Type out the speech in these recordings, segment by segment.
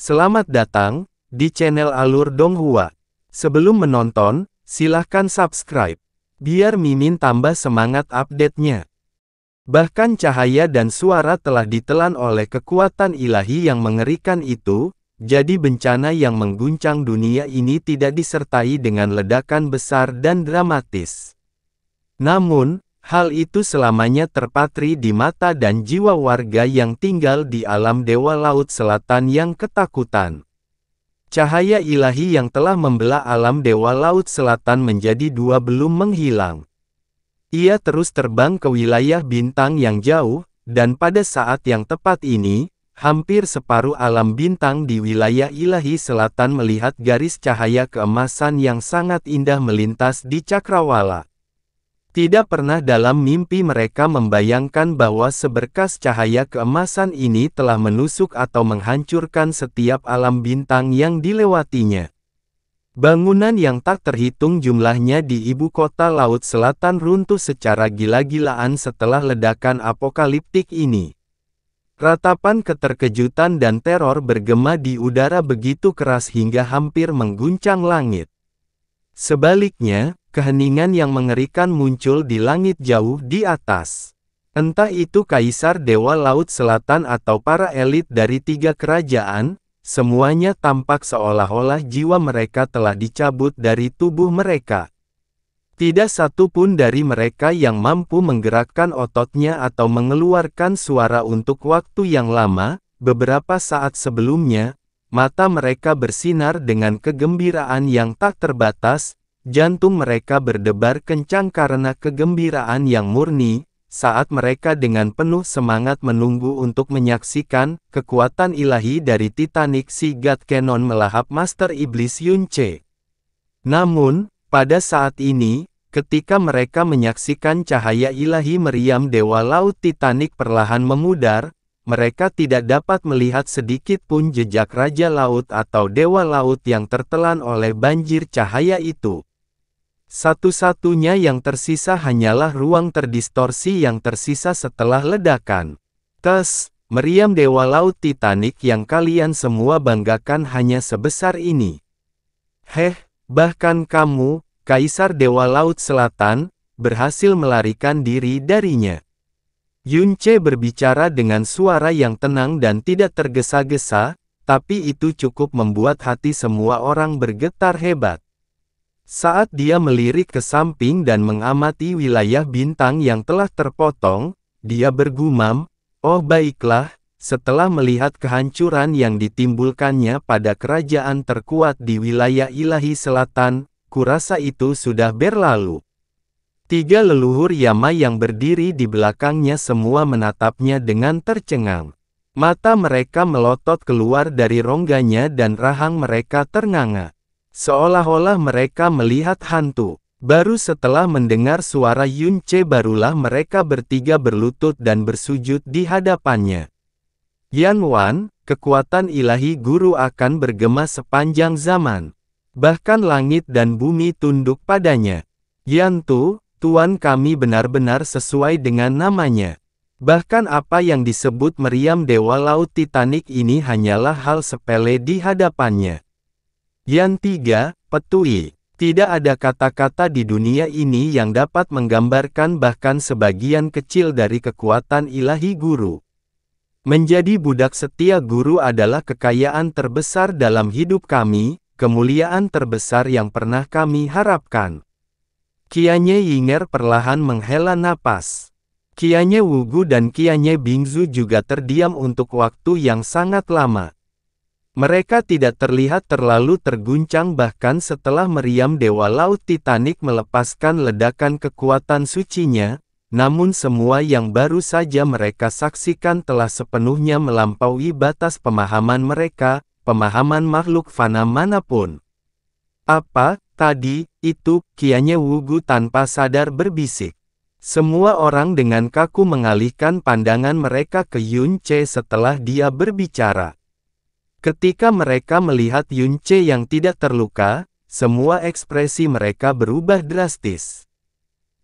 Selamat datang di channel Alur Donghua. Sebelum menonton, silahkan subscribe, biar Mimin tambah semangat update-nya. Bahkan cahaya dan suara telah ditelan oleh kekuatan ilahi yang mengerikan itu, jadi bencana yang mengguncang dunia ini tidak disertai dengan ledakan besar dan dramatis. Namun, hal itu selamanya terpatri di mata dan jiwa warga yang tinggal di alam Dewa Laut Selatan yang ketakutan. Cahaya ilahi yang telah membelah alam Dewa Laut Selatan menjadi dua belum menghilang. Ia terus terbang ke wilayah bintang yang jauh, dan pada saat yang tepat ini, hampir separuh alam bintang di wilayah ilahi selatan melihat garis cahaya keemasan yang sangat indah melintas di cakrawala. Tidak pernah dalam mimpi mereka membayangkan bahwa seberkas cahaya keemasan ini telah menusuk atau menghancurkan setiap alam bintang yang dilewatinya. Bangunan yang tak terhitung jumlahnya di ibu kota Laut Selatan runtuh secara gila-gilaan setelah ledakan apokaliptik ini. Ratapan keterkejutan dan teror bergema di udara begitu keras hingga hampir mengguncang langit. Sebaliknya, keheningan yang mengerikan muncul di langit jauh di atas. Entah itu Kaisar Dewa Laut Selatan atau para elit dari tiga kerajaan, semuanya tampak seolah-olah jiwa mereka telah dicabut dari tubuh mereka. Tidak satu pun dari mereka yang mampu menggerakkan ototnya atau mengeluarkan suara untuk waktu yang lama. Beberapa saat sebelumnya, mata mereka bersinar dengan kegembiraan yang tak terbatas. Jantung mereka berdebar kencang karena kegembiraan yang murni, saat mereka dengan penuh semangat menunggu untuk menyaksikan kekuatan ilahi dari Titanic Sea God Cannon melahap Master Iblis Yunce. Namun, pada saat ini, ketika mereka menyaksikan cahaya ilahi meriam Dewa Laut Titanic perlahan memudar, mereka tidak dapat melihat sedikit pun jejak Raja Laut atau Dewa Laut yang tertelan oleh banjir cahaya itu. Satu-satunya yang tersisa hanyalah ruang terdistorsi yang tersisa setelah ledakan. Meriam Dewa Laut Titanic yang kalian semua banggakan hanya sebesar ini. Bahkan kamu, Kaisar Dewa Laut Selatan, berhasil melarikan diri darinya. Yunce berbicara dengan suara yang tenang dan tidak tergesa-gesa, tapi itu cukup membuat hati semua orang bergetar hebat. Saat dia melirik ke samping dan mengamati wilayah bintang yang telah terpotong, dia bergumam, "Oh baiklah, setelah melihat kehancuran yang ditimbulkannya pada kerajaan terkuat di wilayah ilahi selatan, kurasa itu sudah berlalu." Tiga leluhur Yama yang berdiri di belakangnya semua menatapnya dengan tercengang. Mata mereka melotot keluar dari rongganya dan rahang mereka ternganga. Seolah-olah mereka melihat hantu. Baru setelah mendengar suara Yunce barulah mereka bertiga berlutut dan bersujud di hadapannya. Yanwan, kekuatan ilahi guru akan bergema sepanjang zaman. Bahkan langit dan bumi tunduk padanya. Yantu, Tuan kami benar-benar sesuai dengan namanya. Bahkan apa yang disebut meriam Dewa Laut Titanic ini hanyalah hal sepele di hadapannya. Yang tiga, Petui. Tidak ada kata-kata di dunia ini yang dapat menggambarkan bahkan sebagian kecil dari kekuatan ilahi guru. Menjadi budak setia guru adalah kekayaan terbesar dalam hidup kami, kemuliaan terbesar yang pernah kami harapkan. Qianye Yinger perlahan menghela napas. Qianye Wugu dan Qianye Bingzu juga terdiam untuk waktu yang sangat lama. Mereka tidak terlihat terlalu terguncang bahkan setelah meriam Dewa Laut Titanic melepaskan ledakan kekuatan sucinya, namun semua yang baru saja mereka saksikan telah sepenuhnya melampaui batas pemahaman mereka, pemahaman makhluk fana manapun. "Apa, tadi, itu?" Qianye Wugu tanpa sadar berbisik. Semua orang dengan kaku mengalihkan pandangan mereka ke Yunce setelah dia berbicara. Ketika mereka melihat Yunce yang tidak terluka, semua ekspresi mereka berubah drastis.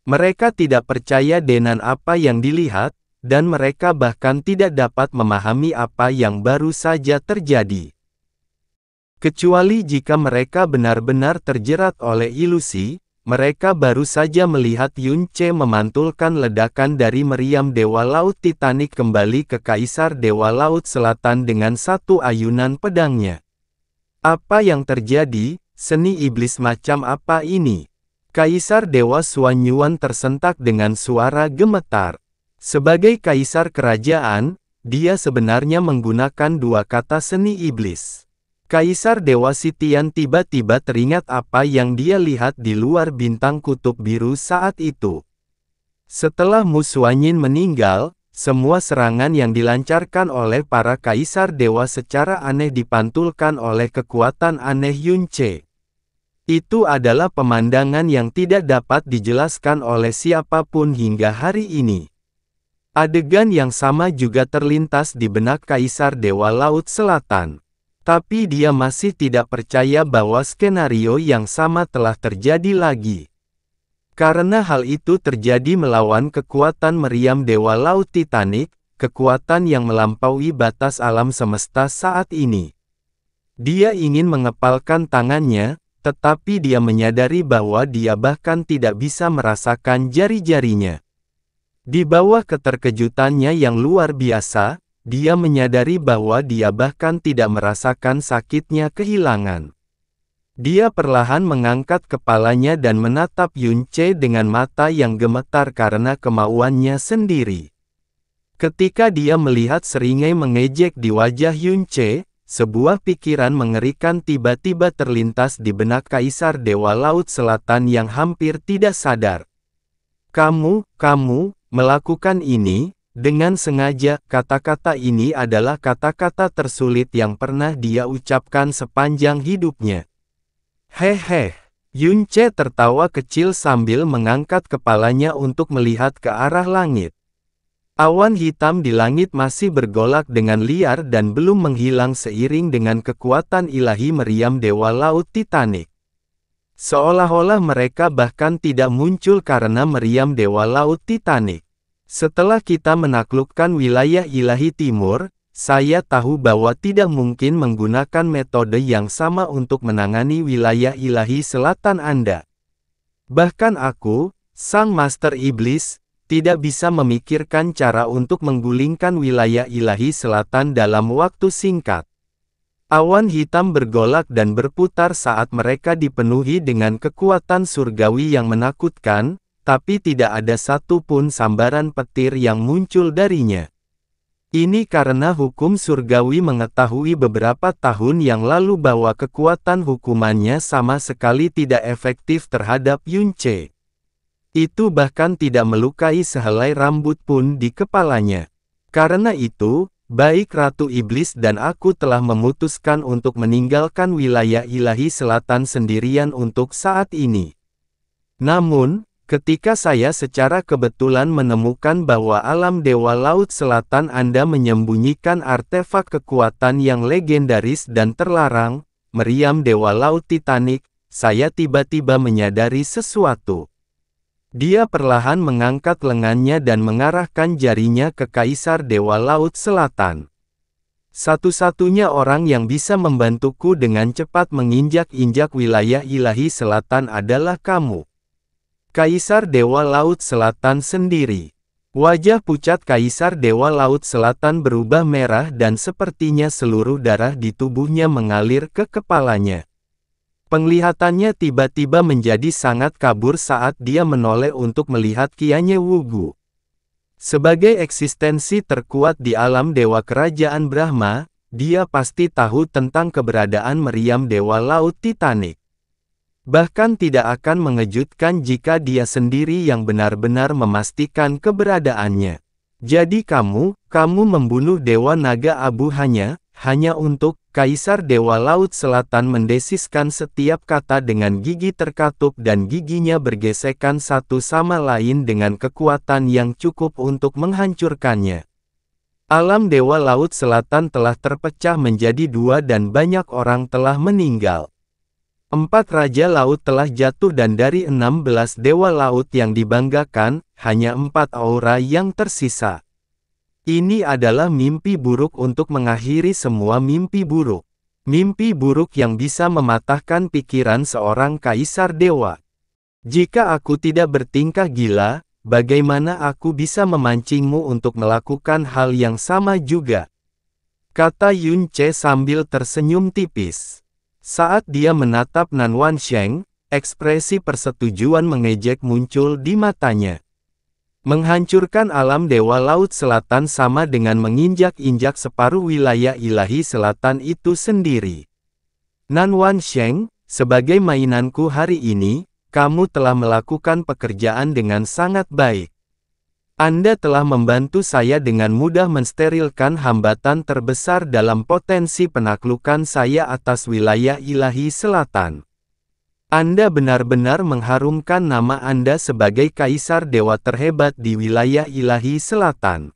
Mereka tidak percaya dengan apa yang dilihat, dan mereka bahkan tidak dapat memahami apa yang baru saja terjadi. Kecuali jika mereka benar-benar terjerat oleh ilusi, mereka baru saja melihat Yunce memantulkan ledakan dari meriam Dewa Laut Titanic kembali ke Kaisar Dewa Laut Selatan dengan satu ayunan pedangnya. Apa yang terjadi? Seni iblis macam apa ini? Kaisar Dewa Xuan Yuan tersentak dengan suara gemetar. Sebagai kaisar kerajaan, dia sebenarnya menggunakan dua kata seni iblis. Kaisar Dewa Sitian tiba-tiba teringat apa yang dia lihat di luar bintang kutub biru saat itu. Setelah Mu Xuanyin meninggal, semua serangan yang dilancarkan oleh para kaisar dewa secara aneh dipantulkan oleh kekuatan aneh Yunce. Itu adalah pemandangan yang tidak dapat dijelaskan oleh siapapun hingga hari ini. Adegan yang sama juga terlintas di benak Kaisar Dewa Laut Selatan. Tapi dia masih tidak percaya bahwa skenario yang sama telah terjadi lagi. Karena hal itu terjadi melawan kekuatan meriam Dewa Laut Titanic, kekuatan yang melampaui batas alam semesta saat ini. Dia ingin mengepalkan tangannya, tetapi dia menyadari bahwa dia bahkan tidak bisa merasakan jari-jarinya. Di bawah keterkejutannya yang luar biasa, dia menyadari bahwa dia bahkan tidak merasakan sakitnya kehilangan. Dia perlahan mengangkat kepalanya dan menatap Yunce dengan mata yang gemetar karena kemauannya sendiri. Ketika dia melihat seringai mengejek di wajah Yunce, sebuah pikiran mengerikan tiba-tiba terlintas di benak Kaisar Dewa Laut Selatan yang hampir tidak sadar. Kamu melakukan ini dengan sengaja. Kata-kata ini adalah kata-kata tersulit yang pernah dia ucapkan sepanjang hidupnya. Hehe. Yunce tertawa kecil sambil mengangkat kepalanya untuk melihat ke arah langit. Awan hitam di langit masih bergolak dengan liar dan belum menghilang seiring dengan kekuatan ilahi meriam Dewa Laut Titanic. Seolah-olah mereka bahkan tidak muncul karena meriam Dewa Laut Titanic. Setelah kita menaklukkan wilayah ilahi timur, saya tahu bahwa tidak mungkin menggunakan metode yang sama untuk menangani wilayah ilahi selatan Anda. Bahkan aku, Sang Master Iblis, tidak bisa memikirkan cara untuk menggulingkan wilayah ilahi selatan dalam waktu singkat. Awan hitam bergolak dan berputar saat mereka dipenuhi dengan kekuatan surgawi yang menakutkan, tapi tidak ada satu pun sambaran petir yang muncul darinya. Ini karena hukum surgawi mengetahui beberapa tahun yang lalu bahwa kekuatan hukumannya sama sekali tidak efektif terhadap Yunce. Itu bahkan tidak melukai sehelai rambut pun di kepalanya. Karena itu, baik Ratu Iblis dan aku telah memutuskan untuk meninggalkan wilayah ilahi selatan sendirian untuk saat ini. Namun, ketika saya secara kebetulan menemukan bahwa alam Dewa Laut Selatan Anda menyembunyikan artefak kekuatan yang legendaris dan terlarang, meriam Dewa Laut Titanic, saya tiba-tiba menyadari sesuatu. Dia perlahan mengangkat lengannya dan mengarahkan jarinya ke Kaisar Dewa Laut Selatan. Satu-satunya orang yang bisa membantuku dengan cepat menginjak-injak wilayah ilahi selatan adalah kamu. Kaisar Dewa Laut Selatan sendiri. Wajah pucat Kaisar Dewa Laut Selatan berubah merah dan sepertinya seluruh darah di tubuhnya mengalir ke kepalanya. Penglihatannya tiba-tiba menjadi sangat kabur saat dia menoleh untuk melihat Qianye Wugu. Sebagai eksistensi terkuat di alam Dewa Kerajaan Brahma, dia pasti tahu tentang keberadaan meriam Dewa Laut Titanic. Bahkan tidak akan mengejutkan jika dia sendiri yang benar-benar memastikan keberadaannya. Jadi kamu membunuh Dewa Naga Abu hanya untuk, Kaisar Dewa Laut Selatan mendesiskan setiap kata dengan gigi terkatup dan giginya bergesekan satu sama lain dengan kekuatan yang cukup untuk menghancurkannya. Alam Dewa Laut Selatan telah terpecah menjadi dua dan banyak orang telah meninggal. 4 Raja Laut telah jatuh dan dari 16 Dewa Laut yang dibanggakan, hanya 4 aura yang tersisa. Ini adalah mimpi buruk untuk mengakhiri semua mimpi buruk. Mimpi buruk yang bisa mematahkan pikiran seorang kaisar dewa. Jika aku tidak bertingkah gila, bagaimana aku bisa memancingmu untuk melakukan hal yang sama juga? Kata Yun Ce sambil tersenyum tipis. Saat dia menatap Nan Wansheng, ekspresi persetujuan mengejek muncul di matanya. Menghancurkan alam Dewa Laut Selatan sama dengan menginjak-injak separuh wilayah ilahi selatan itu sendiri. Nan Wansheng, sebagai mainanku hari ini, kamu telah melakukan pekerjaan dengan sangat baik. Anda telah membantu saya dengan mudah mensterilkan hambatan terbesar dalam potensi penaklukan saya atas wilayah ilahi selatan. Anda benar-benar mengharumkan nama Anda sebagai kaisar dewa terhebat di wilayah ilahi selatan.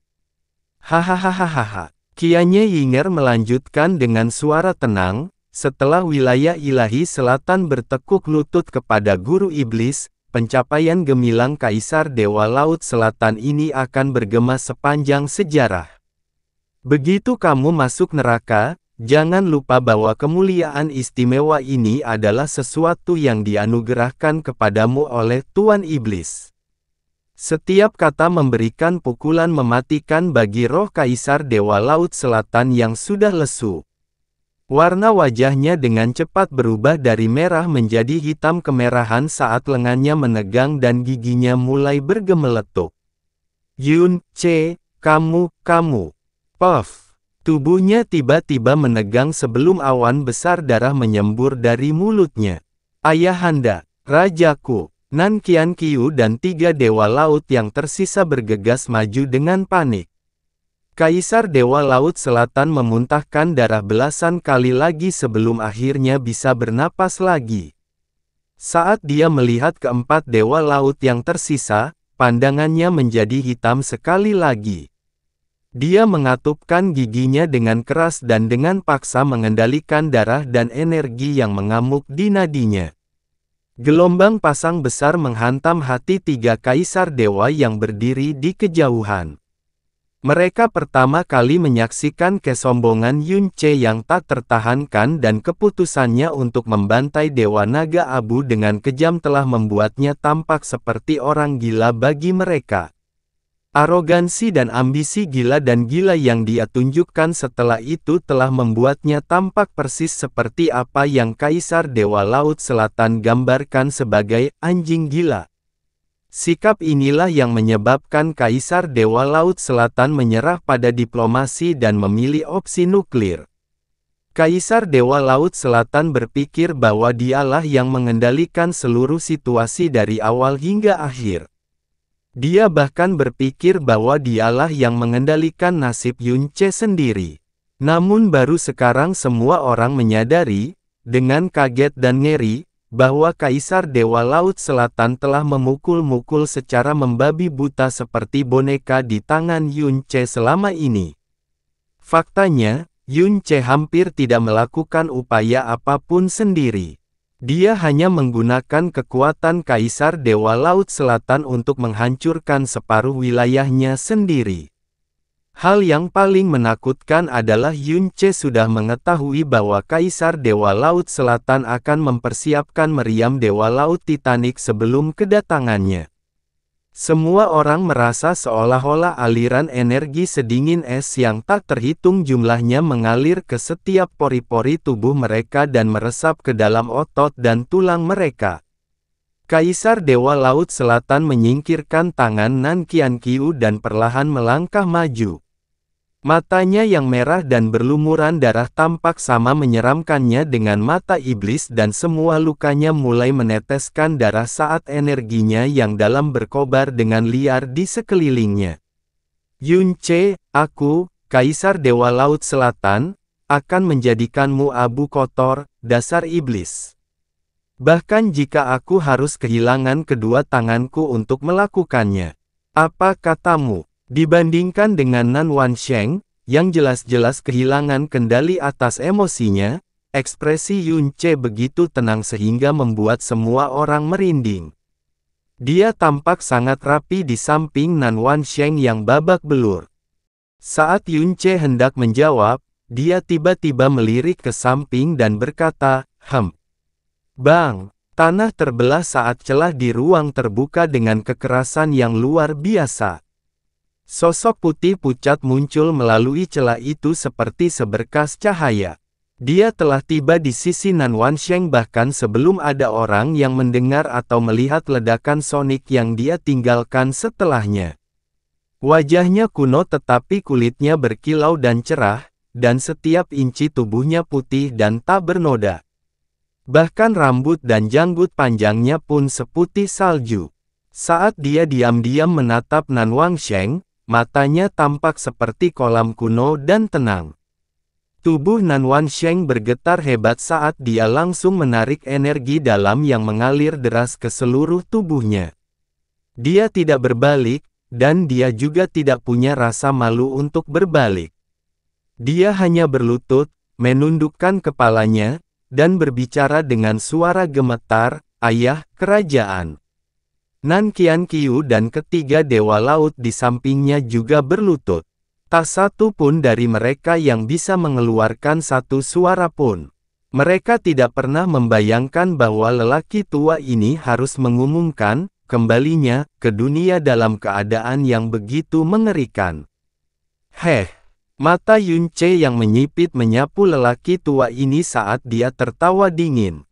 Hahaha. Qianye Yinger melanjutkan dengan suara tenang, setelah wilayah ilahi selatan bertekuk lutut kepada guru iblis, pencapaian gemilang kaisar dewa laut selatan ini akan bergema sepanjang sejarah. Begitu kamu masuk neraka, jangan lupa bahwa kemuliaan istimewa ini adalah sesuatu yang dianugerahkan kepadamu oleh Tuan Iblis. Setiap kata memberikan pukulan mematikan bagi roh Kaisar Dewa Laut Selatan yang sudah lesu. Warna wajahnya dengan cepat berubah dari merah menjadi hitam kemerahan saat lengannya menegang dan giginya mulai bergemeletuk. Yun Ce, kamu. Puff. Tubuhnya tiba-tiba menegang sebelum awan besar darah menyembur dari mulutnya. Ayahanda, Rajaku, Nan Qianqiu dan 3 dewa laut yang tersisa bergegas maju dengan panik. Kaisar Dewa Laut Selatan memuntahkan darah belasan kali lagi sebelum akhirnya bisa bernapas lagi. Saat dia melihat keempat dewa laut yang tersisa, pandangannya menjadi hitam sekali lagi. Dia mengatupkan giginya dengan keras dan dengan paksa mengendalikan darah dan energi yang mengamuk di nadinya. Gelombang pasang besar menghantam hati 3 kaisar dewa yang berdiri di kejauhan. Mereka pertama kali menyaksikan kesombongan Yun Ce yang tak tertahankan dan keputusannya untuk membantai Dewa Naga Abu dengan kejam telah membuatnya tampak seperti orang gila bagi mereka. Arogansi dan ambisi gila yang dia tunjukkan setelah itu telah membuatnya tampak persis seperti apa yang Kaisar Dewa Laut Selatan gambarkan sebagai anjing gila. Sikap inilah yang menyebabkan Kaisar Dewa Laut Selatan menyerah pada diplomasi dan memilih opsi nuklir. Kaisar Dewa Laut Selatan berpikir bahwa dialah yang mengendalikan seluruh situasi dari awal hingga akhir. Dia bahkan berpikir bahwa dialah yang mengendalikan nasib Yun Ce sendiri. Namun baru sekarang semua orang menyadari, dengan kaget dan ngeri, bahwa Kaisar Dewa Laut Selatan telah memukul-mukul secara membabi buta seperti boneka di tangan Yun Ce selama ini. Faktanya, Yun Ce hampir tidak melakukan upaya apapun sendiri. Dia hanya menggunakan kekuatan Kaisar Dewa Laut Selatan untuk menghancurkan separuh wilayahnya sendiri. Hal yang paling menakutkan adalah Yun Ce sudah mengetahui bahwa Kaisar Dewa Laut Selatan akan mempersiapkan meriam Dewa Laut Titanic sebelum kedatangannya. Semua orang merasa seolah-olah aliran energi sedingin es yang tak terhitung jumlahnya mengalir ke setiap pori-pori tubuh mereka dan meresap ke dalam otot dan tulang mereka. Kaisar Dewa Laut Selatan menyingkirkan tangan Nan Qianqiu dan perlahan melangkah maju. Matanya yang merah dan berlumuran darah tampak sama menyeramkannya dengan mata iblis dan semua lukanya mulai meneteskan darah saat energinya yang dalam berkobar dengan liar di sekelilingnya. Yun Ce, aku, Kaisar Dewa Laut Selatan, akan menjadikanmu abu kotor, dasar iblis. Bahkan jika aku harus kehilangan kedua tanganku untuk melakukannya. Apa katamu? Dibandingkan dengan Nan Wansheng, yang jelas-jelas kehilangan kendali atas emosinya, ekspresi Yun Ce begitu tenang sehingga membuat semua orang merinding. Dia tampak sangat rapi di samping Nan Wansheng yang babak belur. Saat Yun Ce hendak menjawab, dia tiba-tiba melirik ke samping dan berkata, Bang! Tanah terbelah saat celah di ruang terbuka dengan kekerasan yang luar biasa. Sosok putih pucat muncul melalui celah itu seperti seberkas cahaya. Dia telah tiba di sisi Nan Wansheng bahkan sebelum ada orang yang mendengar atau melihat ledakan sonik yang dia tinggalkan setelahnya. Wajahnya kuno tetapi kulitnya berkilau dan cerah, dan setiap inci tubuhnya putih dan tak bernoda. Bahkan rambut dan janggut panjangnya pun seputih salju. Saat dia diam-diam menatap Nan Wansheng, matanya tampak seperti kolam kuno dan tenang. Tubuh Nan Wansheng bergetar hebat saat dia langsung menarik energi dalam yang mengalir deras ke seluruh tubuhnya. Dia tidak berbalik, dan dia juga tidak punya rasa malu untuk berbalik. Dia hanya berlutut, menundukkan kepalanya, dan berbicara dengan suara gemetar, "Ayah, kerajaan." Nan Qianqiu dan ketiga dewa laut di sampingnya juga berlutut. Tak satu pun dari mereka yang bisa mengeluarkan satu suara pun. Mereka tidak pernah membayangkan bahwa lelaki tua ini harus mengumumkan kembalinya ke dunia dalam keadaan yang begitu mengerikan. Mata Yun Ce yang menyipit menyapu lelaki tua ini saat dia tertawa dingin.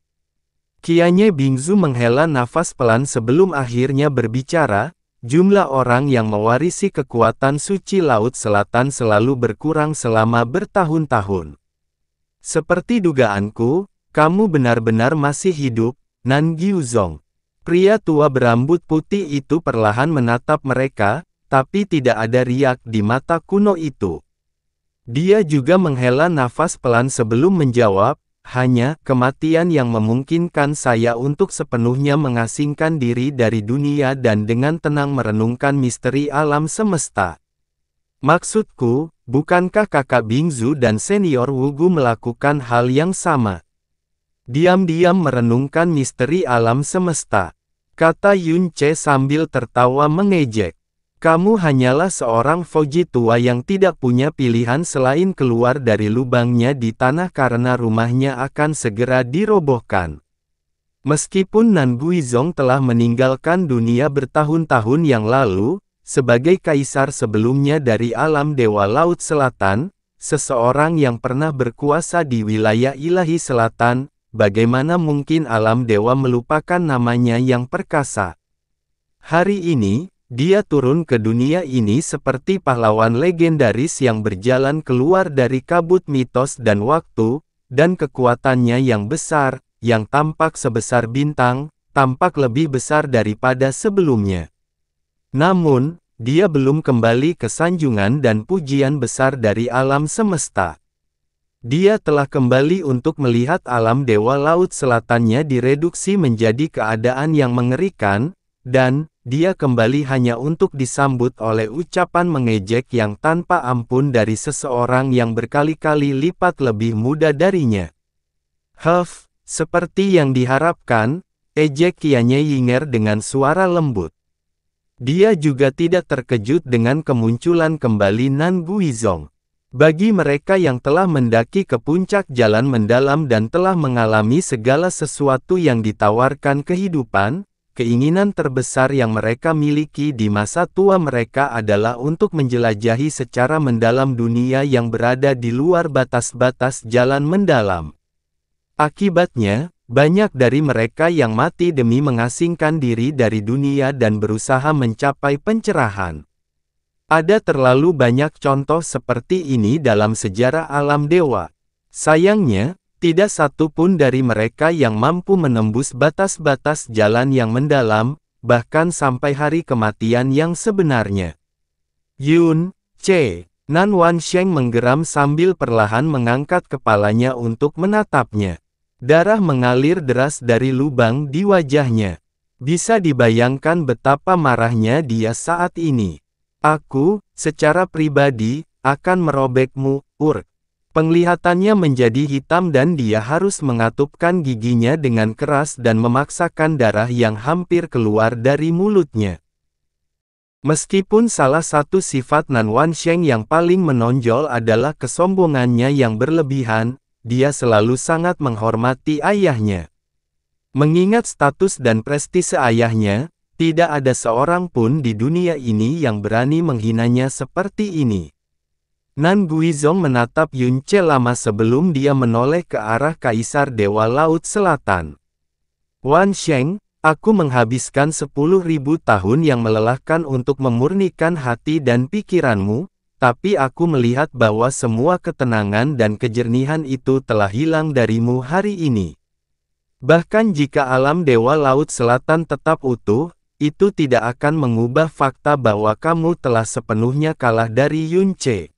Qianye Bingzu menghela nafas pelan sebelum akhirnya berbicara, jumlah orang yang mewarisi kekuatan suci Laut Selatan selalu berkurang selama bertahun-tahun. Seperti dugaanku, kamu benar-benar masih hidup, Nan Giuzong. Pria tua berambut putih itu perlahan menatap mereka, tapi tidak ada riak di mata kuno itu. Dia juga menghela nafas pelan sebelum menjawab, hanya kematian yang memungkinkan saya untuk sepenuhnya mengasingkan diri dari dunia dan dengan tenang merenungkan misteri alam semesta. Maksudku, bukankah kakak Bingzu dan senior Wugu melakukan hal yang sama? Diam-diam merenungkan misteri alam semesta, kata Yun Ce sambil tertawa mengejek. Kamu hanyalah seorang Foji tua yang tidak punya pilihan selain keluar dari lubangnya di tanah karena rumahnya akan segera dirobohkan. Meskipun Nan Guizong telah meninggalkan dunia bertahun-tahun yang lalu, sebagai kaisar sebelumnya dari alam Dewa Laut Selatan, seseorang yang pernah berkuasa di wilayah ilahi selatan, bagaimana mungkin alam dewa melupakan namanya yang perkasa? Hari ini, dia turun ke dunia ini seperti pahlawan legendaris yang berjalan keluar dari kabut mitos dan waktu, dan kekuatannya yang besar, yang tampak sebesar bintang, tampak lebih besar daripada sebelumnya. Namun, dia belum kembali ke sanjungan dan pujian besar dari alam semesta. Dia telah kembali untuk melihat alam Dewa Laut Selatannya direduksi menjadi keadaan yang mengerikan, dan dia kembali hanya untuk disambut oleh ucapan mengejek yang tanpa ampun dari seseorang yang berkali-kali lipat lebih muda darinya. Seperti yang diharapkan, ejek Qianye Yinger dengan suara lembut. Dia juga tidak terkejut dengan kemunculan kembali Nan Guizong. Bagi mereka yang telah mendaki ke puncak jalan mendalam dan telah mengalami segala sesuatu yang ditawarkan kehidupan, keinginan terbesar yang mereka miliki di masa tua mereka adalah untuk menjelajahi secara mendalam dunia yang berada di luar batas-batas jalan mendalam. Akibatnya, banyak dari mereka yang mati demi mengasingkan diri dari dunia dan berusaha mencapai pencerahan. Ada terlalu banyak contoh seperti ini dalam sejarah alam dewa. Sayangnya, tidak satu pun dari mereka yang mampu menembus batas-batas jalan yang mendalam, bahkan sampai hari kematian yang sebenarnya. Yun Ce, Nan Wansheng menggeram sambil perlahan mengangkat kepalanya untuk menatapnya. Darah mengalir deras dari lubang di wajahnya. Bisa dibayangkan betapa marahnya dia saat ini. Aku, secara pribadi, akan merobekmu, Urk. Penglihatannya menjadi hitam dan dia harus mengatupkan giginya dengan keras dan memaksakan darah yang hampir keluar dari mulutnya. Meskipun salah satu sifat Nan Wansheng yang paling menonjol adalah kesombongannya yang berlebihan, dia selalu sangat menghormati ayahnya. Mengingat status dan prestise ayahnya, tidak ada seorang pun di dunia ini yang berani menghinanya seperti ini. Nan Guizong menatap Yun Ce lama sebelum dia menoleh ke arah Kaisar Dewa Laut Selatan. Wansheng, aku menghabiskan 10.000 tahun yang melelahkan untuk memurnikan hati dan pikiranmu, tapi aku melihat bahwa semua ketenangan dan kejernihan itu telah hilang darimu hari ini. Bahkan jika alam Dewa Laut Selatan tetap utuh, itu tidak akan mengubah fakta bahwa kamu telah sepenuhnya kalah dari Yun Ce.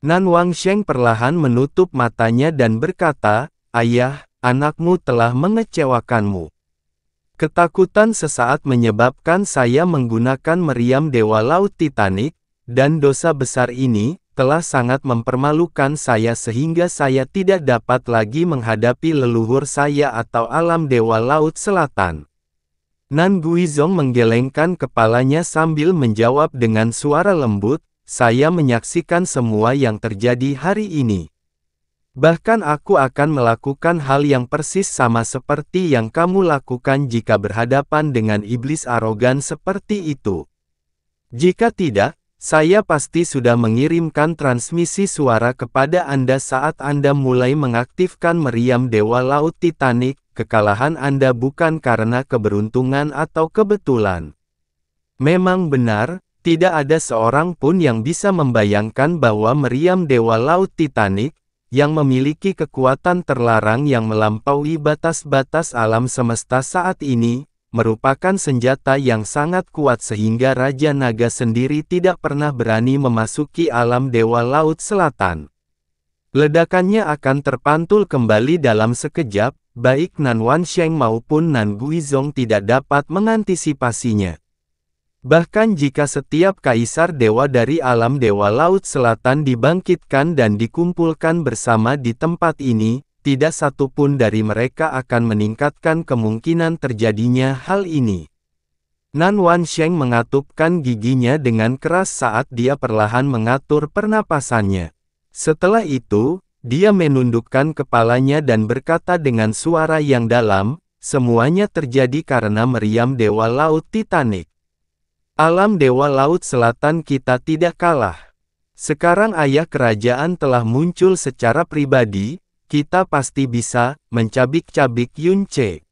Nan Wansheng perlahan menutup matanya dan berkata, "Ayah, anakmu telah mengecewakanmu." Ketakutan sesaat menyebabkan saya menggunakan meriam Dewa Laut Titanic, dan dosa besar ini telah sangat mempermalukan saya sehingga saya tidak dapat lagi menghadapi leluhur saya atau alam Dewa Laut Selatan. Nan Guizong menggelengkan kepalanya sambil menjawab dengan suara lembut, "Saya menyaksikan semua yang terjadi hari ini. Bahkan aku akan melakukan hal yang persis sama seperti yang kamu lakukan jika berhadapan dengan iblis arogan seperti itu. Jika tidak, saya pasti sudah mengirimkan transmisi suara kepada Anda saat Anda mulai mengaktifkan meriam Dewa Laut Titanic. Kekalahan Anda bukan karena keberuntungan atau kebetulan. Memang benar, tidak ada seorang pun yang bisa membayangkan bahwa meriam Dewa Laut Titanic, yang memiliki kekuatan terlarang yang melampaui batas-batas alam semesta saat ini, merupakan senjata yang sangat kuat sehingga Raja Naga sendiri tidak pernah berani memasuki alam Dewa Laut Selatan. Ledakannya akan terpantul kembali dalam sekejap, baik Nan Wansheng maupun Nan Guizong tidak dapat mengantisipasinya. Bahkan jika setiap kaisar dewa dari alam Dewa Laut Selatan dibangkitkan dan dikumpulkan bersama di tempat ini, tidak satu pun dari mereka akan meningkatkan kemungkinan terjadinya hal ini. Nan Wansheng mengatupkan giginya dengan keras saat dia perlahan mengatur pernapasannya. Setelah itu, dia menundukkan kepalanya dan berkata dengan suara yang dalam, "Semuanya terjadi karena meriam Dewa Laut Titanic. Alam Dewa Laut Selatan kita tidak kalah. Sekarang ayah kerajaan telah muncul secara pribadi, kita pasti bisa mencabik-cabik Yun Ce."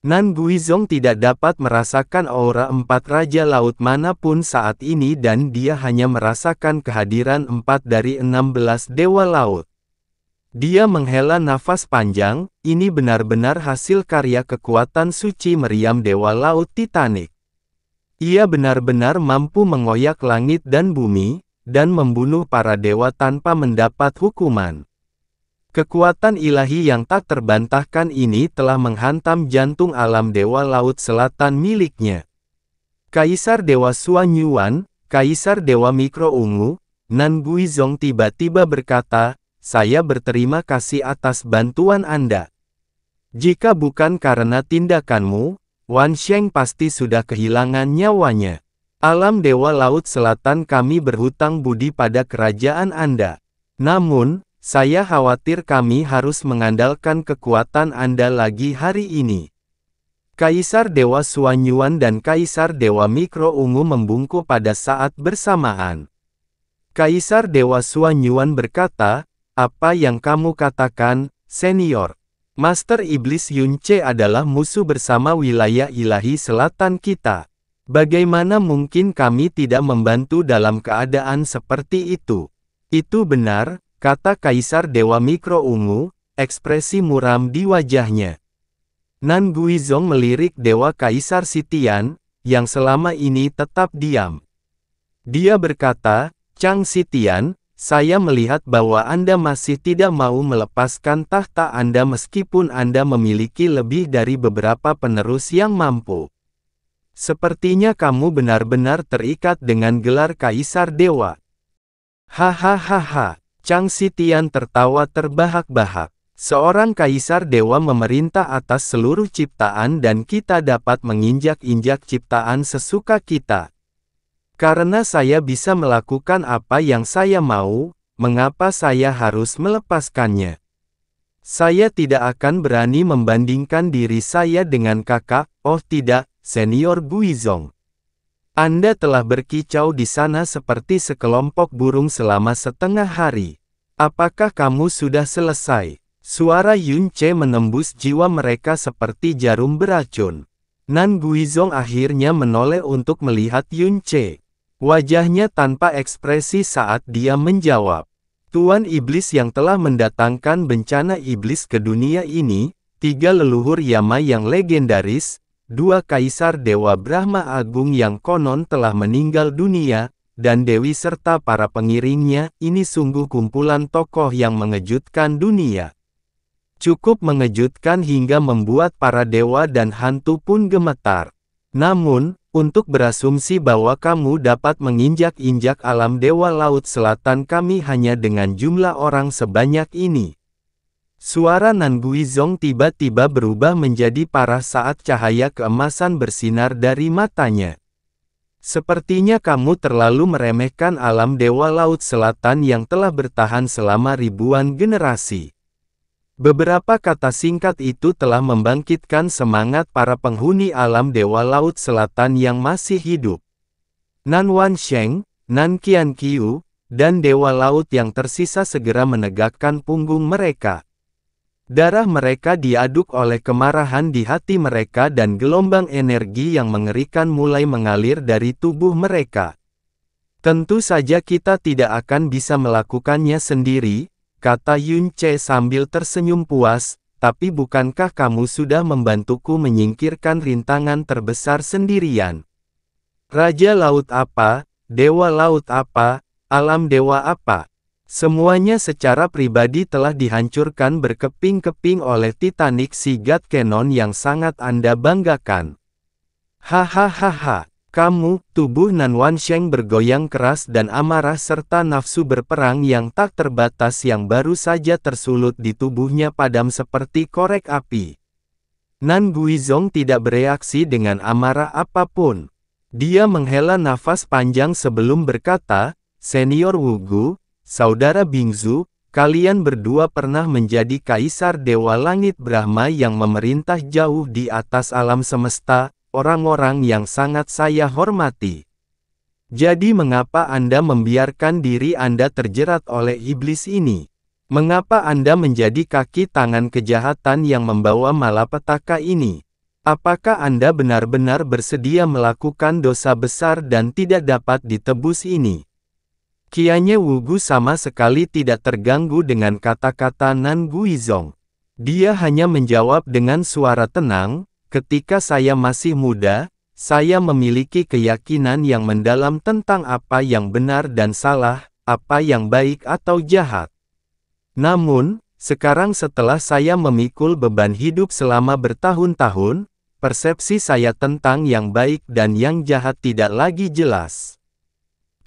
Nan Guizong tidak dapat merasakan aura 4 Raja Laut manapun saat ini dan dia hanya merasakan kehadiran 4 dari 16 Dewa Laut. Dia menghela nafas panjang, ini benar-benar hasil karya kekuatan suci meriam Dewa Laut Titanic. Ia benar-benar mampu mengoyak langit dan bumi, dan membunuh para dewa tanpa mendapat hukuman. Kekuatan ilahi yang tak terbantahkan ini telah menghantam jantung alam Dewa Laut Selatan miliknya. Kaisar Dewa Xuan Yuan, Kaisar Dewa Mikro Ungu, Nan Guizong tiba-tiba berkata, "Saya berterima kasih atas bantuan Anda. Jika bukan karena tindakanmu, Wansheng pasti sudah kehilangan nyawanya. Alam Dewa Laut Selatan kami berhutang budi pada kerajaan Anda. Namun, saya khawatir kami harus mengandalkan kekuatan Anda lagi hari ini." Kaisar Dewa Xuan Yuan dan Kaisar Dewa Mikro Ungu membungkuk pada saat bersamaan. Kaisar Dewa Xuan Yuan berkata, "Apa yang kamu katakan, senior? Master Iblis Yun Ce adalah musuh bersama wilayah ilahi selatan kita. Bagaimana mungkin kami tidak membantu dalam keadaan seperti itu?" "Itu benar," kata Kaisar Dewa Mikro Ungu, ekspresi muram di wajahnya. Nan Guizong melirik Dewa Kaisar Sitian, yang selama ini tetap diam. Dia berkata, "Chang Sitian, saya melihat bahwa Anda masih tidak mau melepaskan tahta Anda meskipun Anda memiliki lebih dari beberapa penerus yang mampu. Sepertinya kamu benar-benar terikat dengan gelar Kaisar Dewa." "Hahaha." Chang Sitian tertawa terbahak-bahak. "Seorang kaisar dewa memerintah atas seluruh ciptaan dan kita dapat menginjak-injak ciptaan sesuka kita. Karena saya bisa melakukan apa yang saya mau, mengapa saya harus melepaskannya? Saya tidak akan berani membandingkan diri saya dengan kakak, oh tidak, Senior Guizong. Anda telah berkicau di sana seperti sekelompok burung selama setengah hari. Apakah kamu sudah selesai? Suara Yun Ce menembus jiwa mereka seperti jarum beracun. Nan Guizong akhirnya menoleh untuk melihat Yun Ce. Wajahnya tanpa ekspresi saat dia menjawab. Tuan Iblis yang telah mendatangkan bencana iblis ke dunia ini, 3 leluhur Yama yang legendaris, 2 kaisar Dewa Brahma Agung yang konon telah meninggal dunia, dan Dewi serta para pengiringnya, ini sungguh kumpulan tokoh yang mengejutkan dunia. Cukup mengejutkan hingga membuat para dewa dan hantu pun gemetar. Namun, untuk berasumsi bahwa kamu dapat menginjak-injak alam Dewa Laut Selatan kami hanya dengan jumlah orang sebanyak ini. Suara Nan Guizong tiba-tiba berubah menjadi parah saat cahaya keemasan bersinar dari matanya. Sepertinya kamu terlalu meremehkan alam Dewa Laut Selatan yang telah bertahan selama ribuan generasi. Beberapa kata singkat itu telah membangkitkan semangat para penghuni alam Dewa Laut Selatan yang masih hidup. Nan Wansheng, Nan Qianqiu, dan Dewa Laut yang tersisa segera menegakkan punggung mereka. Darah mereka diaduk oleh kemarahan di hati mereka dan gelombang energi yang mengerikan mulai mengalir dari tubuh mereka. Tentu saja kita tidak akan bisa melakukannya sendiri, kata Yun Ce sambil tersenyum puas, tapi bukankah kamu sudah membantuku menyingkirkan rintangan terbesar sendirian? Raja Laut apa, Dewa Laut apa, alam dewa apa? Semuanya secara pribadi telah dihancurkan berkeping-keping oleh Titanic Sea God Cannon yang sangat Anda banggakan. Hahaha. Kamu, tubuh Nan Wansheng bergoyang keras dan amarah serta nafsu berperang yang tak terbatas yang baru saja tersulut di tubuhnya padam seperti korek api. Nan Guizong tidak bereaksi dengan amarah apapun. Dia menghela nafas panjang sebelum berkata, Senior Wugu, Saudara Bingzu, kalian berdua pernah menjadi kaisar Dewa Langit Brahma yang memerintah jauh di atas alam semesta, orang-orang yang sangat saya hormati. Jadi mengapa Anda membiarkan diri Anda terjerat oleh iblis ini? Mengapa Anda menjadi kaki tangan kejahatan yang membawa malapetaka ini? Apakah Anda benar-benar bersedia melakukan dosa besar dan tidak dapat ditebus ini? Qianye Wugu sama sekali tidak terganggu dengan kata-kata Nan Guizong. Dia hanya menjawab dengan suara tenang, ketika saya masih muda, saya memiliki keyakinan yang mendalam tentang apa yang benar dan salah, apa yang baik atau jahat. Namun, sekarang setelah saya memikul beban hidup selama bertahun-tahun, persepsi saya tentang yang baik dan yang jahat tidak lagi jelas.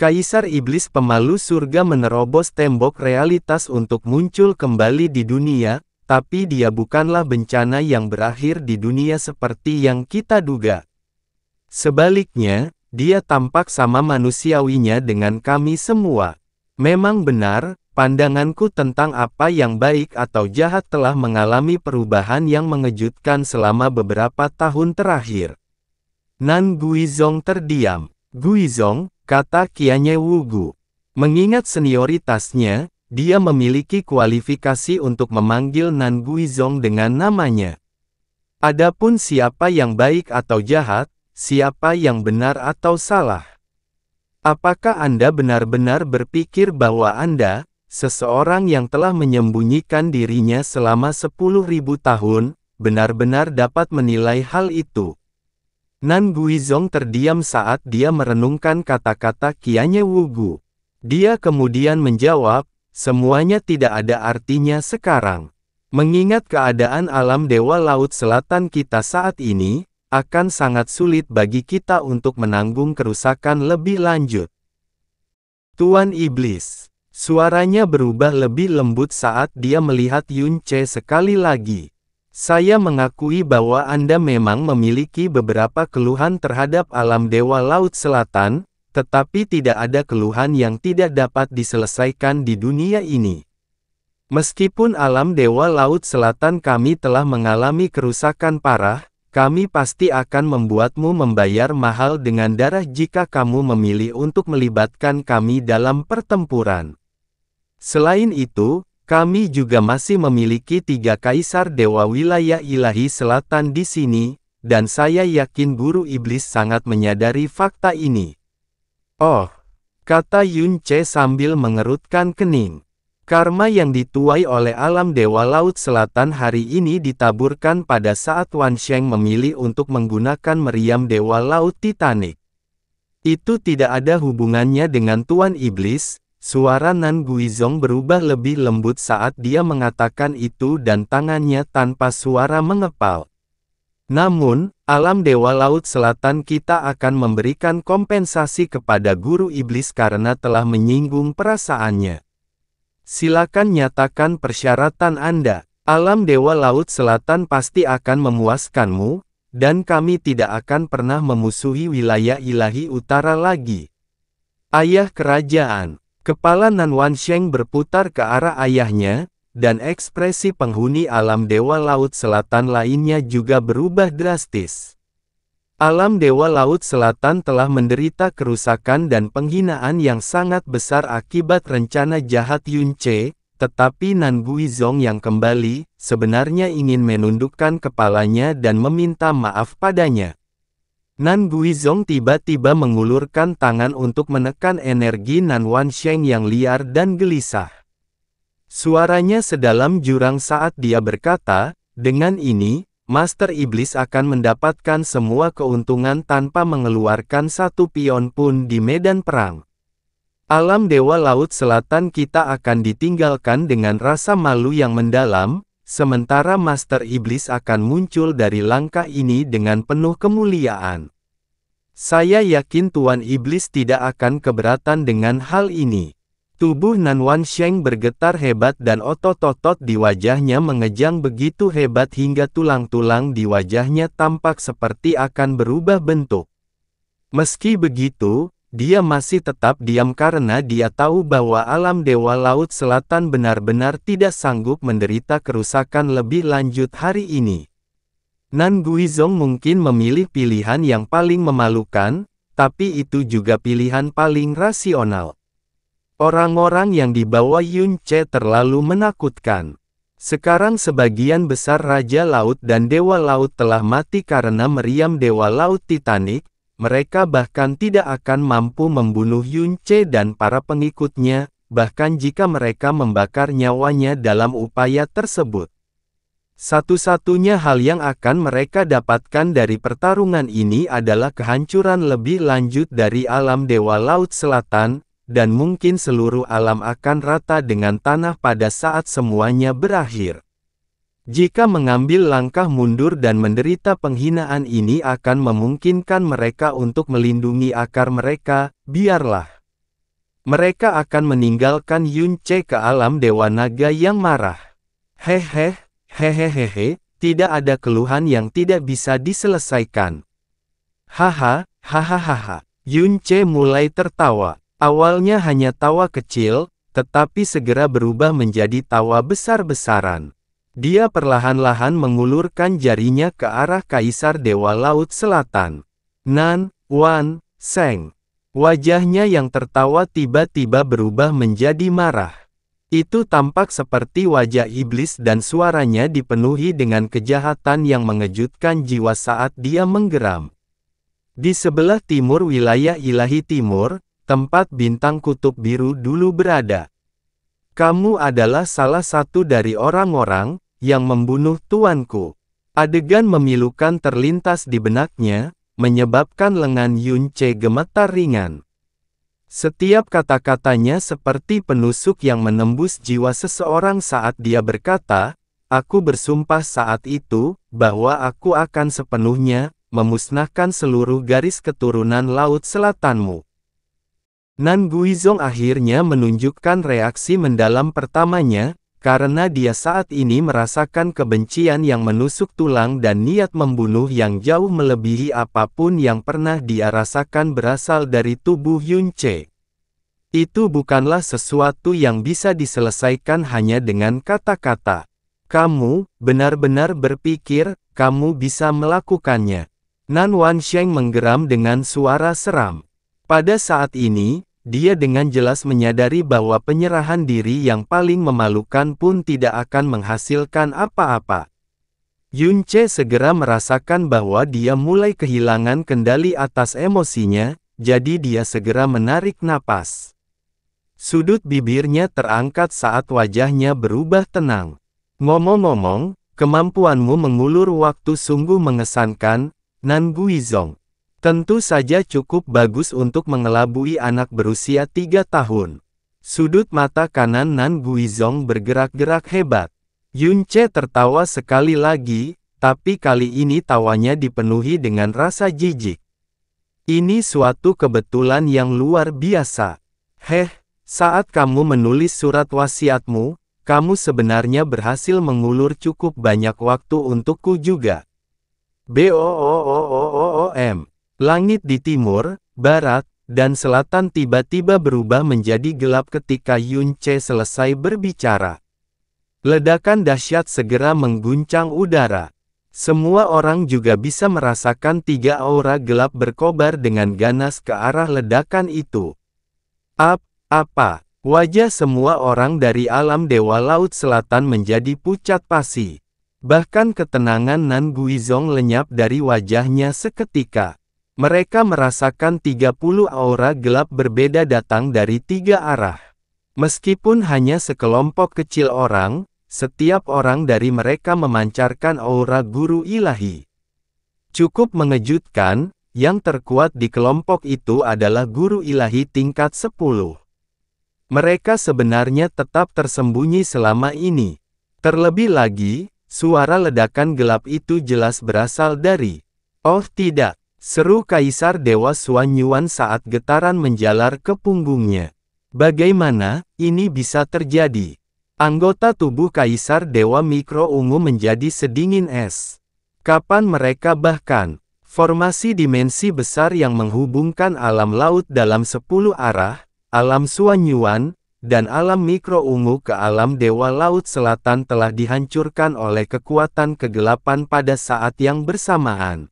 Kaisar Iblis Pemalu Surga menerobos tembok realitas untuk muncul kembali di dunia, tapi dia bukanlah bencana yang berakhir di dunia seperti yang kita duga. Sebaliknya, dia tampak sama manusiawinya dengan kami semua. Memang benar, pandanganku tentang apa yang baik atau jahat telah mengalami perubahan yang mengejutkan selama beberapa tahun terakhir. Nan Guizong terdiam. Guizong, kata Qianye Wugu. Mengingat senioritasnya, dia memiliki kualifikasi untuk memanggil Nan Guizong dengan namanya. Adapun siapa yang baik atau jahat, siapa yang benar atau salah. Apakah Anda benar-benar berpikir bahwa Anda, seseorang yang telah menyembunyikan dirinya selama 10.000 tahun, benar-benar dapat menilai hal itu? Nan Guizong terdiam saat dia merenungkan kata-kata Qianye Wugu. Dia kemudian menjawab, semuanya tidak ada artinya sekarang. Mengingat keadaan alam Dewa Laut Selatan kita saat ini, akan sangat sulit bagi kita untuk menanggung kerusakan lebih lanjut. Tuan Iblis. Suaranya berubah lebih lembut saat dia melihat Yun Ce sekali lagi. Saya mengakui bahwa Anda memang memiliki beberapa keluhan terhadap alam Dewa Laut Selatan, tetapi tidak ada keluhan yang tidak dapat diselesaikan di dunia ini. Meskipun alam Dewa Laut Selatan kami telah mengalami kerusakan parah, kami pasti akan membuatmu membayar mahal dengan darah jika kamu memilih untuk melibatkan kami dalam pertempuran. Selain itu, kami juga masih memiliki 3 kaisar dewa wilayah ilahi selatan di sini, dan saya yakin Guru Iblis sangat menyadari fakta ini. Oh, kata Yun Ce sambil mengerutkan kening. Karma yang dituai oleh alam Dewa Laut Selatan hari ini ditaburkan pada saat Wan Sheng memilih untuk menggunakan meriam Dewa Laut Titanic. Itu tidak ada hubungannya dengan Tuan Iblis. Suara Nan Guizong berubah lebih lembut saat dia mengatakan itu dan tangannya tanpa suara mengepal. Namun, alam Dewa Laut Selatan kita akan memberikan kompensasi kepada Guru Iblis karena telah menyinggung perasaannya. Silakan nyatakan persyaratan Anda. Alam Dewa Laut Selatan pasti akan memuaskanmu, dan kami tidak akan pernah memusuhi wilayah ilahi utara lagi. Ayah kerajaan. Kepala Nan Wansheng berputar ke arah ayahnya, dan ekspresi penghuni alam Dewa Laut Selatan lainnya juga berubah drastis. Alam Dewa Laut Selatan telah menderita kerusakan dan penghinaan yang sangat besar akibat rencana jahat Yun Ce, tetapi Nan Guizong yang kembali, sebenarnya ingin menundukkan kepalanya dan meminta maaf padanya. Nan Guizong tiba-tiba mengulurkan tangan untuk menekan energi Nan Wansheng yang liar dan gelisah. Suaranya sedalam jurang saat dia berkata, dengan ini, Master Iblis akan mendapatkan semua keuntungan tanpa mengeluarkan satu pion pun di medan perang. Alam Dewa Laut Selatan kita akan ditinggalkan dengan rasa malu yang mendalam, sementara Master Iblis akan muncul dari langkah ini dengan penuh kemuliaan. Saya yakin Tuan Iblis tidak akan keberatan dengan hal ini. Tubuh Nan Wansheng bergetar hebat dan otot-otot di wajahnya mengejang begitu hebat hingga tulang-tulang di wajahnya tampak seperti akan berubah bentuk. Meski begitu, dia masih tetap diam karena dia tahu bahwa alam Dewa Laut Selatan benar-benar tidak sanggup menderita kerusakan lebih lanjut hari ini. Nan Guizong mungkin memilih pilihan yang paling memalukan, tapi itu juga pilihan paling rasional. Orang-orang yang dibawa Yun Ce terlalu menakutkan. Sekarang sebagian besar Raja Laut dan Dewa Laut telah mati karena meriam Dewa Laut Titanic, mereka bahkan tidak akan mampu membunuh Yun Ce dan para pengikutnya, bahkan jika mereka membakar nyawanya dalam upaya tersebut. Satu-satunya hal yang akan mereka dapatkan dari pertarungan ini adalah kehancuran lebih lanjut dari alam Dewa Laut Selatan, dan mungkin seluruh alam akan rata dengan tanah pada saat semuanya berakhir. Jika mengambil langkah mundur dan menderita penghinaan ini akan memungkinkan mereka untuk melindungi akar mereka, biarlah. Mereka akan meninggalkan Yun Ce ke alam Dewa Naga yang marah. Hehehe, tidak ada keluhan yang tidak bisa diselesaikan. Hahaha, Yun Ce mulai tertawa. Awalnya hanya tawa kecil, tetapi segera berubah menjadi tawa besar-besaran. Dia perlahan-lahan mengulurkan jarinya ke arah Kaisar Dewa Laut Selatan. Nan Wan Sheng. Wajahnya yang tertawa tiba-tiba berubah menjadi marah. Itu tampak seperti wajah iblis dan suaranya dipenuhi dengan kejahatan yang mengejutkan jiwa saat dia menggeram. Di sebelah timur wilayah ilahi timur, tempat bintang kutub biru dulu berada. Kamu adalah salah satu dari orang-orang yang membunuh tuanku. Adegan memilukan terlintas di benaknya, menyebabkan lengan Yun Ce gemetar ringan. Setiap kata-katanya seperti penusuk yang menembus jiwa seseorang saat dia berkata, "Aku bersumpah saat itu, bahwa aku akan sepenuhnya memusnahkan seluruh garis keturunan Laut Selatanmu." Nan Guizong akhirnya menunjukkan reaksi mendalam pertamanya, karena dia saat ini merasakan kebencian yang menusuk tulang dan niat membunuh yang jauh melebihi apapun yang pernah dia rasakan berasal dari tubuh Yunce. Itu bukanlah sesuatu yang bisa diselesaikan hanya dengan kata-kata. Kamu benar-benar berpikir kamu bisa melakukannya? Nan Wansheng menggeram dengan suara seram. Pada saat ini, dia dengan jelas menyadari bahwa penyerahan diri yang paling memalukan pun tidak akan menghasilkan apa-apa. Yunce segera merasakan bahwa dia mulai kehilangan kendali atas emosinya, jadi dia segera menarik napas. Sudut bibirnya terangkat saat wajahnya berubah tenang. Ngomong-ngomong, kemampuanmu mengulur waktu sungguh mengesankan, Nan Guizong. Tentu saja cukup bagus untuk mengelabui anak berusia 3 tahun. Sudut mata kanan Nan Guizong bergerak-gerak hebat. Yunce tertawa sekali lagi, tapi kali ini tawanya dipenuhi dengan rasa jijik. Ini suatu kebetulan yang luar biasa. Saat kamu menulis surat wasiatmu, kamu sebenarnya berhasil mengulur cukup banyak waktu untukku juga. BOOOOOM. Langit di timur, barat, dan selatan tiba-tiba berubah menjadi gelap ketika Yunce selesai berbicara. Ledakan dahsyat segera mengguncang udara. Semua orang juga bisa merasakan 3 aura gelap berkobar dengan ganas ke arah ledakan itu. Apa? Wajah semua orang dari alam Dewa Laut Selatan menjadi pucat pasi. Bahkan ketenangan Nan Guizong lenyap dari wajahnya seketika. Mereka merasakan 30 aura gelap berbeda datang dari 3 arah. Meskipun hanya sekelompok kecil orang, setiap orang dari mereka memancarkan aura guru ilahi. Cukup mengejutkan, yang terkuat di kelompok itu adalah guru ilahi tingkat 10. Mereka sebenarnya tetap tersembunyi selama ini. Terlebih lagi, suara ledakan gelap itu jelas berasal dari... Oh tidak! Seru Kaisar Dewa Xuanyuan saat getaran menjalar ke punggungnya. Bagaimana ini bisa terjadi? Anggota tubuh Kaisar Dewa Mikro Ungu menjadi sedingin es. Kapan mereka bahkan, formasi dimensi besar yang menghubungkan alam laut dalam 10 arah, alam Xuanyuan, dan alam Mikro Ungu ke alam Dewa Laut Selatan telah dihancurkan oleh kekuatan kegelapan pada saat yang bersamaan.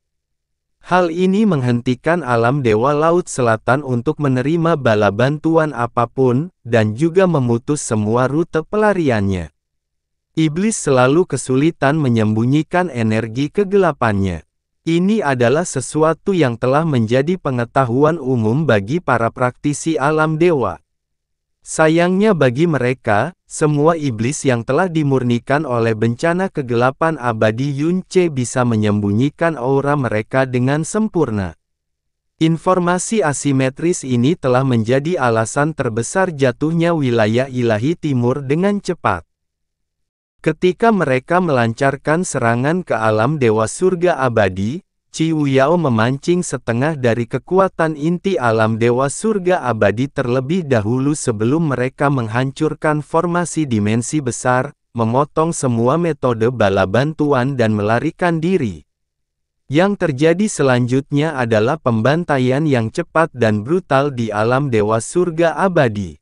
Hal ini menghentikan alam Dewa Laut Selatan untuk menerima bala bantuan apapun, dan juga memutus semua rute pelariannya. Iblis selalu kesulitan menyembunyikan energi kegelapannya. Ini adalah sesuatu yang telah menjadi pengetahuan umum bagi para praktisi alam dewa. Sayangnya bagi mereka, semua iblis yang telah dimurnikan oleh bencana kegelapan abadi Yunce bisa menyembunyikan aura mereka dengan sempurna. Informasi asimetris ini telah menjadi alasan terbesar jatuhnya wilayah ilahi timur dengan cepat. Ketika mereka melancarkan serangan ke alam dewa surga abadi, Qi Wuyao memancing setengah dari kekuatan inti alam dewa surga abadi terlebih dahulu sebelum mereka menghancurkan formasi dimensi besar, memotong semua metode bala bantuan dan melarikan diri. Yang terjadi selanjutnya adalah pembantaian yang cepat dan brutal di alam dewa surga abadi.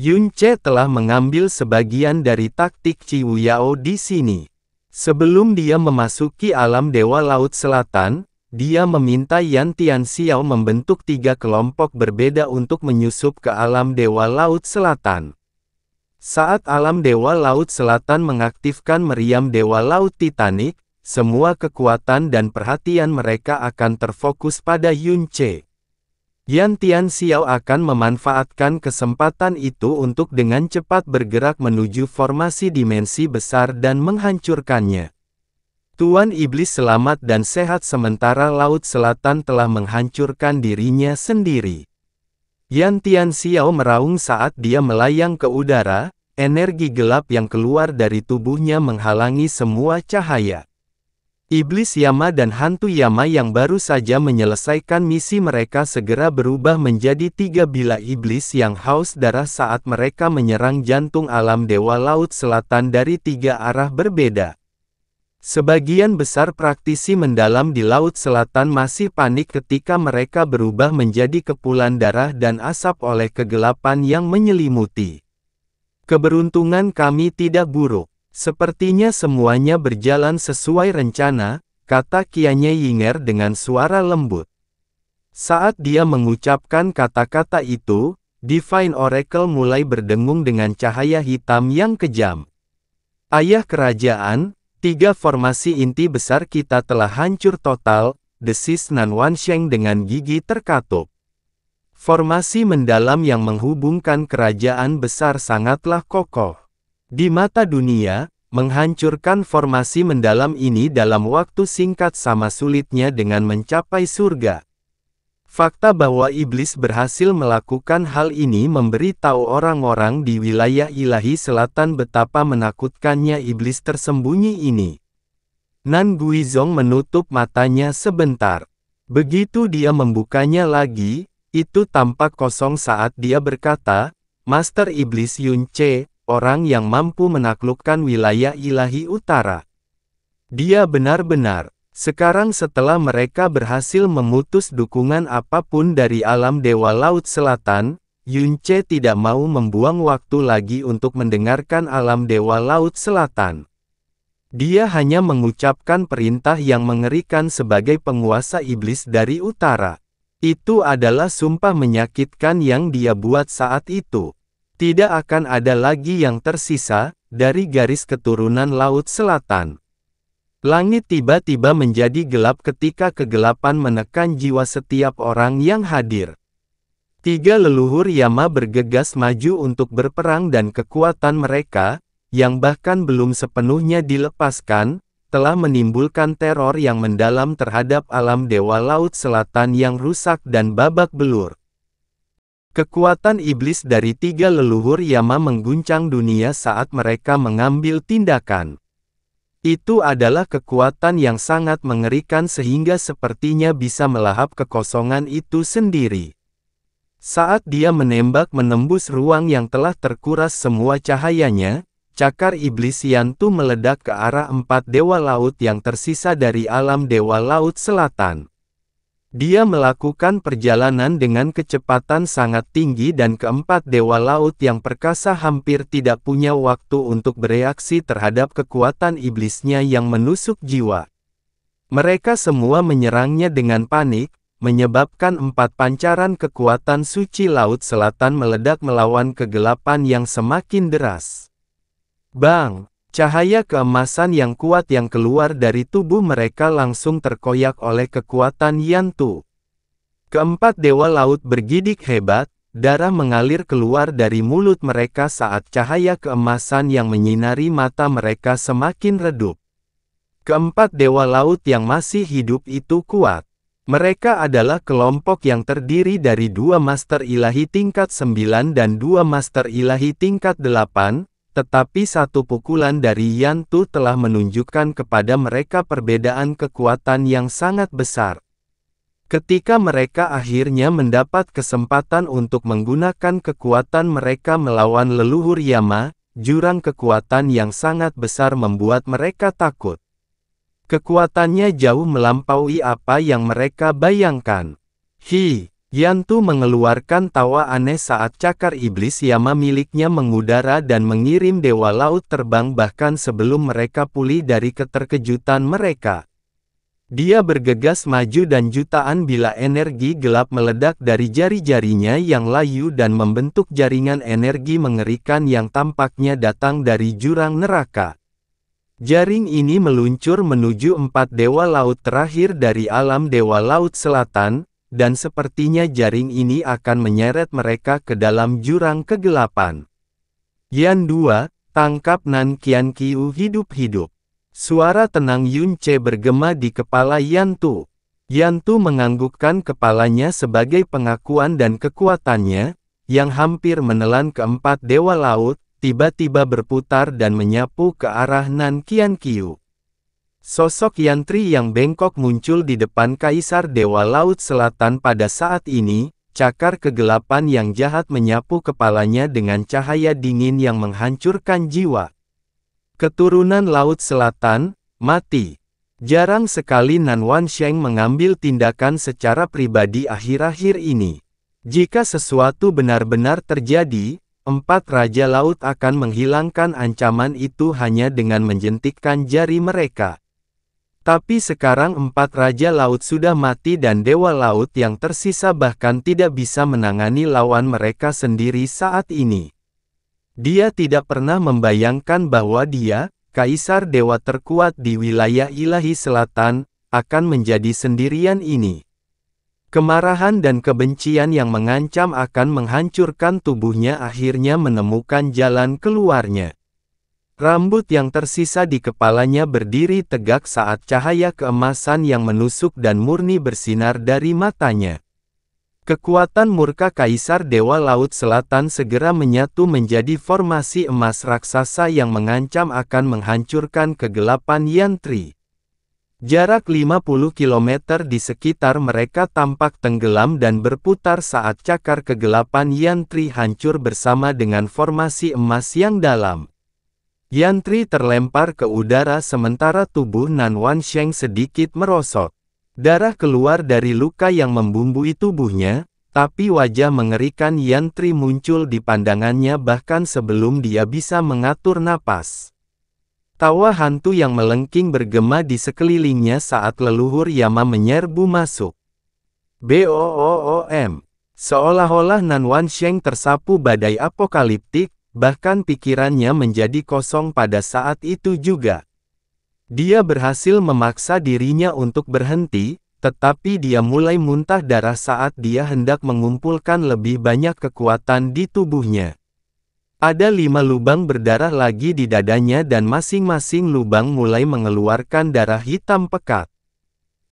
Yunce telah mengambil sebagian dari taktik Qi Wuyao di sini. Sebelum dia memasuki alam Dewa Laut Selatan, dia meminta Yan Tianxiao membentuk 3 kelompok berbeda untuk menyusup ke alam Dewa Laut Selatan. Saat alam Dewa Laut Selatan mengaktifkan meriam Dewa Laut Titanic, semua kekuatan dan perhatian mereka akan terfokus pada Yunce. Yan Tianxiao akan memanfaatkan kesempatan itu untuk dengan cepat bergerak menuju formasi dimensi besar dan menghancurkannya. Tuan Iblis selamat dan sehat sementara Laut Selatan telah menghancurkan dirinya sendiri. Yan Tianxiao meraung saat dia melayang ke udara, energi gelap yang keluar dari tubuhnya menghalangi semua cahaya. Iblis Yama dan hantu Yama yang baru saja menyelesaikan misi mereka segera berubah menjadi 3 bila iblis yang haus darah saat mereka menyerang jantung alam Dewa Laut Selatan dari 3 arah berbeda. Sebagian besar praktisi mendalam di Laut Selatan masih panik ketika mereka berubah menjadi kepulan darah dan asap oleh kegelapan yang menyelimuti. Keberuntungan kami tidak buruk. Sepertinya semuanya berjalan sesuai rencana, kata Qianye Yinger dengan suara lembut. Saat dia mengucapkan kata-kata itu, Divine Oracle mulai berdengung dengan cahaya hitam yang kejam. Ayah kerajaan, 3 formasi inti besar kita telah hancur total, desis Nan Wansheng dengan gigi terkatup. Formasi mendalam yang menghubungkan kerajaan besar sangatlah kokoh. Di mata dunia, menghancurkan formasi mendalam ini dalam waktu singkat sama sulitnya dengan mencapai surga. Fakta bahwa iblis berhasil melakukan hal ini memberi tahu orang-orang di wilayah ilahi selatan betapa menakutkannya iblis tersembunyi ini. Nan Guizhong menutup matanya sebentar. Begitu dia membukanya lagi, itu tampak kosong saat dia berkata, Master Iblis Yun Ce, orang yang mampu menaklukkan wilayah ilahi utara. Dia benar-benar, sekarang setelah mereka berhasil memutus dukungan apapun dari alam Dewa Laut Selatan, Yun Ce tidak mau membuang waktu lagi untuk mendengarkan alam Dewa Laut Selatan. Dia hanya mengucapkan perintah yang mengerikan sebagai penguasa iblis dari utara. Itu adalah sumpah menyakitkan yang dia buat saat itu. Tidak akan ada lagi yang tersisa dari garis keturunan Laut Selatan. Langit tiba-tiba menjadi gelap ketika kegelapan menekan jiwa setiap orang yang hadir. 3 leluhur Yama bergegas maju untuk berperang dan kekuatan mereka, yang bahkan belum sepenuhnya dilepaskan, telah menimbulkan teror yang mendalam terhadap alam Dewa Laut Selatan yang rusak dan babak belur. Kekuatan iblis dari 3 leluhur Yama mengguncang dunia saat mereka mengambil tindakan. Itu adalah kekuatan yang sangat mengerikan sehingga sepertinya bisa melahap kekosongan itu sendiri. Saat dia menembak menembus ruang yang telah terkuras semua cahayanya, cakar iblis Yantu meledak ke arah 4 dewa laut yang tersisa dari alam Dewa Laut Selatan. Dia melakukan perjalanan dengan kecepatan sangat tinggi dan keempat dewa laut yang perkasa hampir tidak punya waktu untuk bereaksi terhadap kekuatan iblisnya yang menusuk jiwa. Mereka semua menyerangnya dengan panik, menyebabkan 4 pancaran kekuatan suci Laut Selatan meledak melawan kegelapan yang semakin deras. Bang! Cahaya keemasan yang kuat yang keluar dari tubuh mereka langsung terkoyak oleh kekuatan Yantu. Keempat dewa laut bergidik hebat, darah mengalir keluar dari mulut mereka saat cahaya keemasan yang menyinari mata mereka semakin redup. Keempat dewa laut yang masih hidup itu kuat. Mereka adalah kelompok yang terdiri dari 2 master ilahi tingkat 9 dan 2 master ilahi tingkat 8, tetapi satu pukulan dari Yantu telah menunjukkan kepada mereka perbedaan kekuatan yang sangat besar. Ketika mereka akhirnya mendapat kesempatan untuk menggunakan kekuatan mereka melawan leluhur Yama, jurang kekuatan yang sangat besar membuat mereka takut. Kekuatannya jauh melampaui apa yang mereka bayangkan. Yantu mengeluarkan tawa aneh saat cakar iblis Yama miliknya mengudara dan mengirim dewa laut terbang bahkan sebelum mereka pulih dari keterkejutan mereka. Dia bergegas maju dan jutaan bila energi gelap meledak dari jari-jarinya yang layu dan membentuk jaringan energi mengerikan yang tampaknya datang dari jurang neraka. Jaring ini meluncur menuju 4 dewa laut terakhir dari alam Dewa Laut Selatan, dan sepertinya jaring ini akan menyeret mereka ke dalam jurang kegelapan. Yan 2, tangkap Nan Qianqiu hidup-hidup. Suara tenang Yun Ce bergema di kepala Yantu. Yantu menganggukkan kepalanya sebagai pengakuan dan kekuatannya, yang hampir menelan keempat dewa laut, tiba-tiba berputar dan menyapu ke arah Nan Qianqiu. Sosok Yantri yang bengkok muncul di depan Kaisar Dewa Laut Selatan pada saat ini, cakar kegelapan yang jahat menyapu kepalanya dengan cahaya dingin yang menghancurkan jiwa. Keturunan Laut Selatan, mati. Jarang sekali Nan Wansheng mengambil tindakan secara pribadi akhir-akhir ini. Jika sesuatu benar-benar terjadi, 4 Raja Laut akan menghilangkan ancaman itu hanya dengan menjentikkan jari mereka. Tapi sekarang 4 Raja Laut sudah mati dan Dewa Laut yang tersisa bahkan tidak bisa menangani lawan mereka sendiri saat ini. Dia tidak pernah membayangkan bahwa dia, Kaisar Dewa terkuat di wilayah ilahi selatan, akan menjadi sendirian ini. Kemarahan dan kebencian yang mengancam akan menghancurkan tubuhnya akhirnya menemukan jalan keluarnya. Rambut yang tersisa di kepalanya berdiri tegak saat cahaya keemasan yang menusuk dan murni bersinar dari matanya. Kekuatan murka Kaisar Dewa Laut Selatan segera menyatu menjadi formasi emas raksasa yang mengancam akan menghancurkan kegelapan Yantri. Jarak 50 km di sekitar mereka tampak tenggelam dan berputar saat cakar kegelapan Yantri hancur bersama dengan formasi emas yang dalam. Yantri terlempar ke udara sementara tubuh Nan Wansheng sedikit merosot. Darah keluar dari luka yang membumbui tubuhnya, tapi wajah mengerikan Yantri muncul di pandangannya bahkan sebelum dia bisa mengatur napas. Tawa hantu yang melengking bergema di sekelilingnya saat leluhur Yama menyerbu masuk. Boom! Seolah-olah Nan Wansheng tersapu badai apokaliptik, bahkan pikirannya menjadi kosong pada saat itu juga. Dia berhasil memaksa dirinya untuk berhenti, tetapi dia mulai muntah darah saat dia hendak mengumpulkan lebih banyak kekuatan di tubuhnya. Ada 5 lubang berdarah lagi di dadanya dan masing-masing lubang mulai mengeluarkan darah hitam pekat.